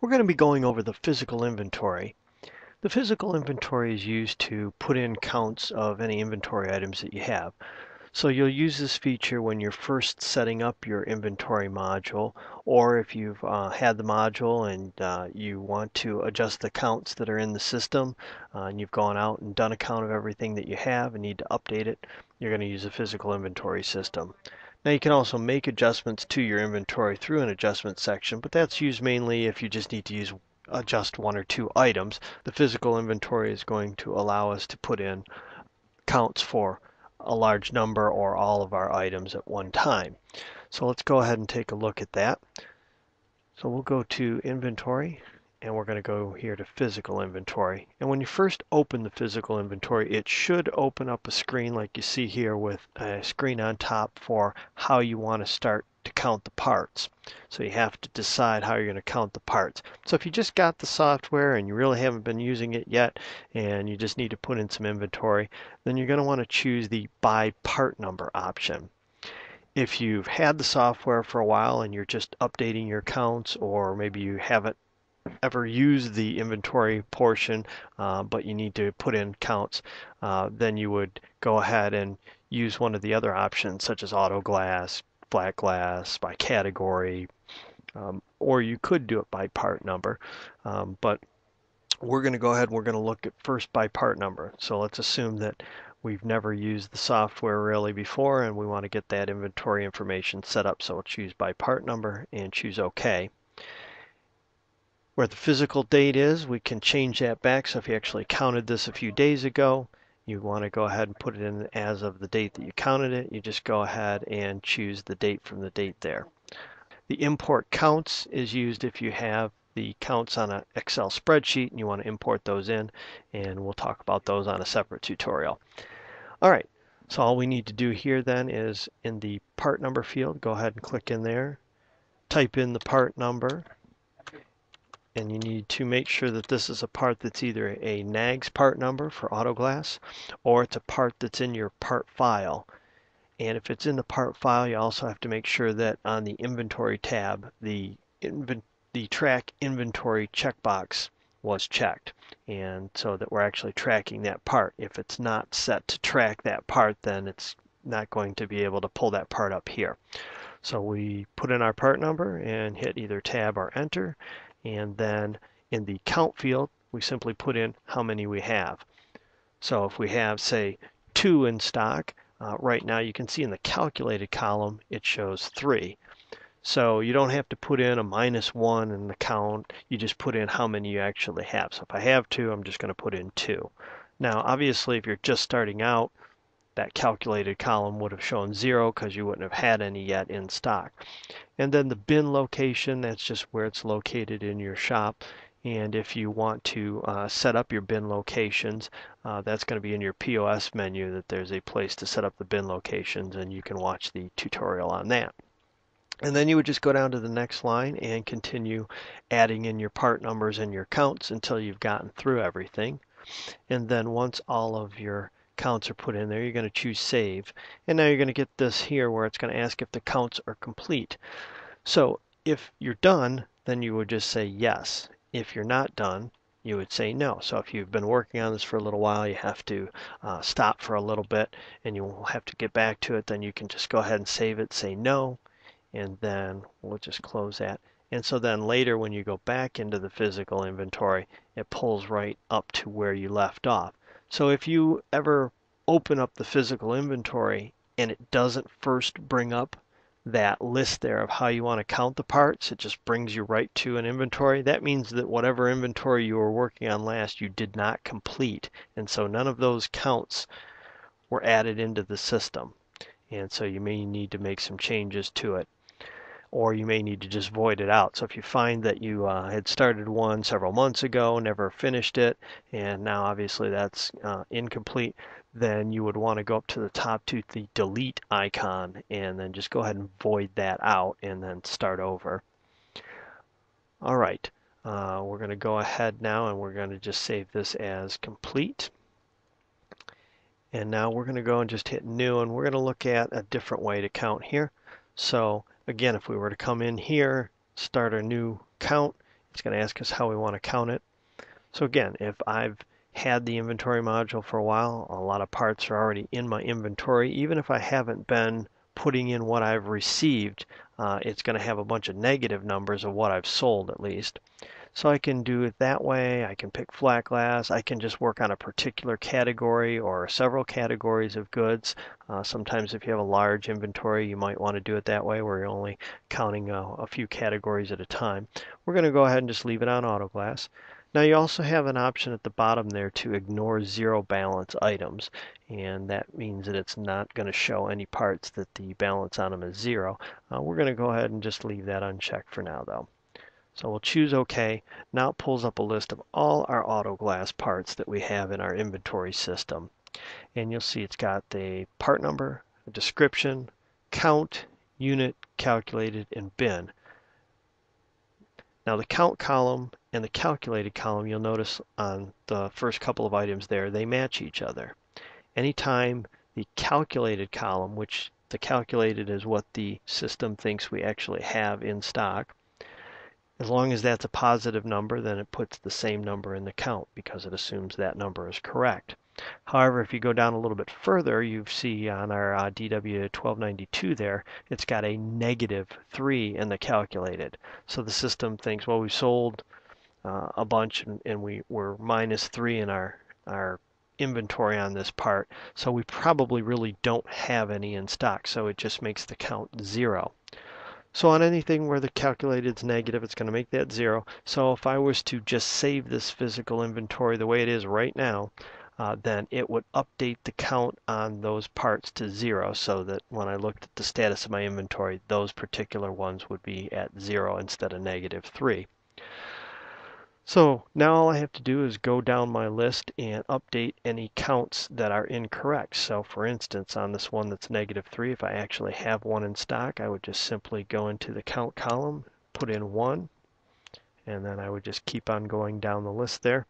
We're going to be going over the physical inventory. The physical inventory is used to put in counts of any inventory items that you have. So you'll use this feature when you're first setting up your inventory module, or if you've had the module and you want to adjust the counts that are in the system, and you've gone out and done a count of everything that you have and need to update it, you're going to use a physical inventory system. Now you can also make adjustments to your inventory through an adjustment section, but that's used mainly if you just need to adjust one or two items. The physical inventory is going to allow us to put in counts for a large number or all of our items at one time. So let's go ahead and take a look at that. So we'll go to inventory and we're going to go here to physical inventory. And when you first open the physical inventory, it should open up a screen like you see here with a screen on top for how you want to start to count the parts. So you have to decide how you're going to count the parts. So if you just got the software and you really haven't been using it yet and you just need to put in some inventory, then you're going to want to choose the by part number option. If you've had the software for a while and you're just updating your counts, or maybe you haven't ever used the inventory portion, but you need to put in counts, then you would go ahead and use one of the other options, such as auto glass, flat glass, by category, or you could do it by part number. But we're going to go ahead and we're going to look at first by part number. So let's assume that we've never used the software really before and we want to get that inventory information set up. So we'll choose by part number and choose OK. Where the physical date is, we can change that back. So if you actually counted this a few days ago, you want to go ahead and put it in as of the date that you counted it. You just go ahead and choose the date from the date there. The import counts is used if you have the counts on an Excel spreadsheet and you want to import those in, and we'll talk about those on a separate tutorial. All right, so all we need to do here then is in the part number field, go ahead and click in there, type in the part number, and you need to make sure that this is a part that's either a NAGS part number for auto glass, or it's a part that's in your part file. And if it's in the part file, you also have to make sure that on the inventory tab, the track inventory checkbox was checked, and so that we're actually tracking that part. If it's not set to track that part, then it's not going to be able to pull that part up here. So we put in our part number and hit either tab or enter, and then in the count field we simply put in how many we have. So if we have, say, 2 in stock, right now you can see in the calculated column it shows 3. So you don't have to put in a -1 in the count, you just put in how many you actually have. So if I have 2, I'm just going to put in 2. Now obviously if you're just starting out, that calculated column would have shown 0 because you wouldn't have had any yet in stock. And then the bin location, that's just where it's located in your shop. And if you want to set up your bin locations, that's going to be in your POS menu, that there's a place to set up the bin locations, and you can watch the tutorial on that. And then you would just go down to the next line and continue adding in your part numbers and your counts until you've gotten through everything. And then once all of your counts are put in there, you're going to choose save. And now you're going to get this here where it's going to ask if the counts are complete. So if you're done, then you would just say yes. If you're not done, you would say no. So if you've been working on this for a little while, you have to stop for a little bit and you will have to get back to it. Then you can just go ahead and save it, say no, and then we'll just close that. And so then later when you go back into the physical inventory, it pulls right up to where you left off. So if you ever open up the physical inventory and it doesn't first bring up that list there of how you want to count the parts, it just brings you right to an inventory. That means that whatever inventory you were working on last, you did not complete. And so none of those counts were added into the system. And so you may need to make some changes to it, or you may need to just void it out. So if you find that you had started one several months ago, never finished it, and now obviously that's incomplete, then you would want to go up to the top to the delete icon and then just go ahead and void that out and then start over. All right, we're going to go ahead now and we're going to just save this as complete. And now we're going to go and just hit new, and we're going to look at a different way to count here. So again, if we were to come in here, start a new count, It's going to ask us how we want to count it. So again, if I've had the inventory module for a while, a lot of parts are already in my inventory. Even if I haven't been putting in what I've received, it's going to have a bunch of negative numbers of what I've sold at least. So I can do it that way. I can pick flat glass. I can just work on a particular category or several categories of goods. Sometimes if you have a large inventory, you might want to do it that way where you're only counting a few categories at a time. We're going to go ahead and just leave it on auto glass. Now you also have an option at the bottom there to ignore zero balance items, and that means that it's not going to show any parts that the balance on them is zero. We're going to go ahead and just leave that unchecked for now though. So we'll choose OK. Now it pulls up a list of all our auto glass parts that we have in our inventory system. And you'll see it's got the part number, a description, count, unit, calculated, and bin. Now the count column and the calculated column, you'll notice on the first couple of items there, they match each other. Anytime the calculated column, which the calculated is what the system thinks we actually have in stock, as long as that's a positive number, then it puts the same number in the count because it assumes that number is correct. However, if you go down a little bit further, you see on our DW1292 there, it's got a -3 in the calculated. So the system thinks, well, we sold a bunch and we were -3 in our inventory on this part, so we probably really don't have any in stock, so it just makes the count 0. So on anything where the calculated is negative, it's going to make that 0. So if I was to just save this physical inventory the way it is right now, then it would update the count on those parts to 0 so that when I looked at the status of my inventory, those particular ones would be at 0 instead of -3. So now all I have to do is go down my list and update any counts that are incorrect. So for instance, on this one that's -3, if I actually have one in stock, I would just simply go into the count column, put in 1, and then I would just keep on going down the list there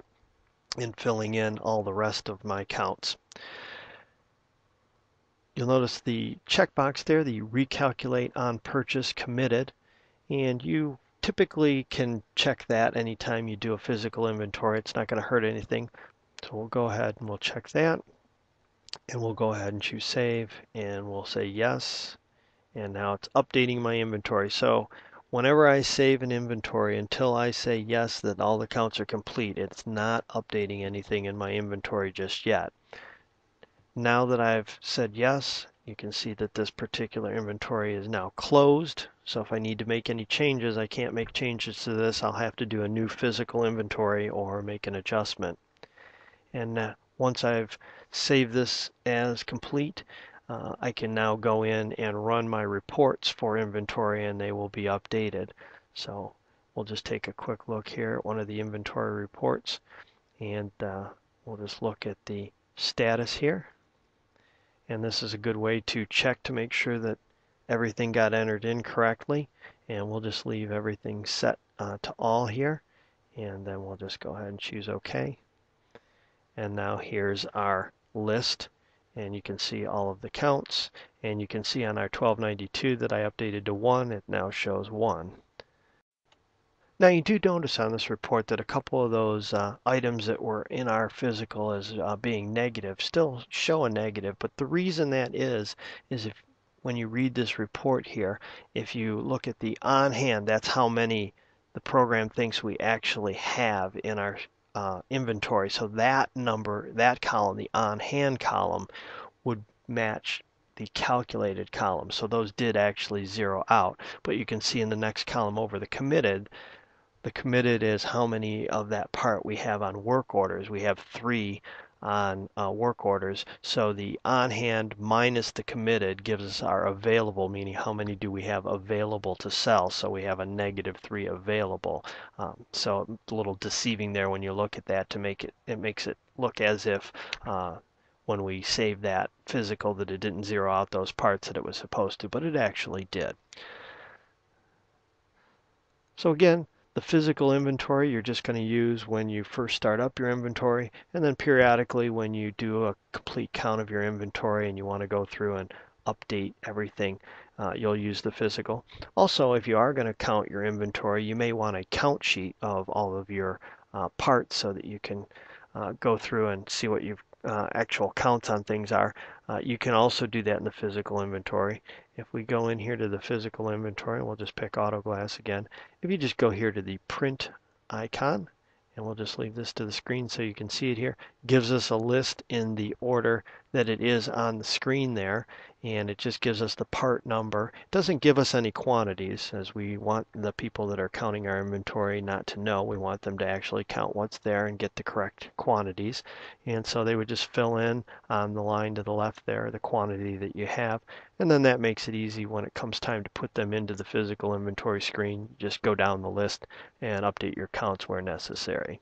and filling in all the rest of my counts. You'll notice the checkbox there, the recalculate on purchase committed, and you typically can check that anytime you do a physical inventory. It's not going to hurt anything. So we'll go ahead and we'll check that. And we'll go ahead and choose save and we'll say yes. And now it's updating my inventory. So whenever I save an inventory, until I say yes that all the counts are complete, it's not updating anything in my inventory just yet. Now that I've said yes, you can see that this particular inventory is now closed. So if I need to make any changes, I can't make changes to this. I'll have to do a new physical inventory or make an adjustment. And once I've saved this as complete, I can now go in and run my reports for inventory and they will be updated. So we'll just take a quick look here at one of the inventory reports and we'll just look at the status here. And this is a good way to check to make sure that everything got entered in correctly. And we'll just leave everything set to all here. And then we'll just go ahead and choose OK. And now here's our list. And you can see all of the counts. And you can see on our 1292 that I updated to 1. It now shows 1. Now you do notice on this report that a couple of those items that were in our physical as being negative still show a negative, but the reason that is if when you read this report here, if you look at the on hand, that's how many the program thinks we actually have in our inventory. So that number, that column, the on hand column, would match the calculated column. So those did actually zero out, but you can see in the next column over the committed is how many of that part we have on work orders. We have 3 on work orders. So the on hand minus the committed gives us our available, meaning how many do we have available to sell. So we have a -3 available. So a little deceiving there when you look at that to make it makes it look as if when we save that physical that it didn't zero out those parts that it was supposed to, but it actually did. So again, the physical inventory you're just going to use when you first start up your inventory, and then periodically when you do a complete count of your inventory and you want to go through and update everything. you'll use the physical. Also, if you are going to count your inventory, you may want a count sheet of all of your parts so that you can go through and see what your actual counts on things are. You can also do that in the physical inventory. If we go in here to the physical inventory, and we'll just pick auto glass again. If you just go here to the print icon, and we'll just leave this to the screen so you can see it here, gives us a list in the order that it is on the screen there, and it just gives us the part number. It doesn't give us any quantities, as we want the people that are counting our inventory not to know. We want them to actually count what's there and get the correct quantities. And so they would just fill in on the line to the left there the quantity that you have, and then that makes it easy when it comes time to put them into the physical inventory screen. Just go down the list and update your counts where necessary.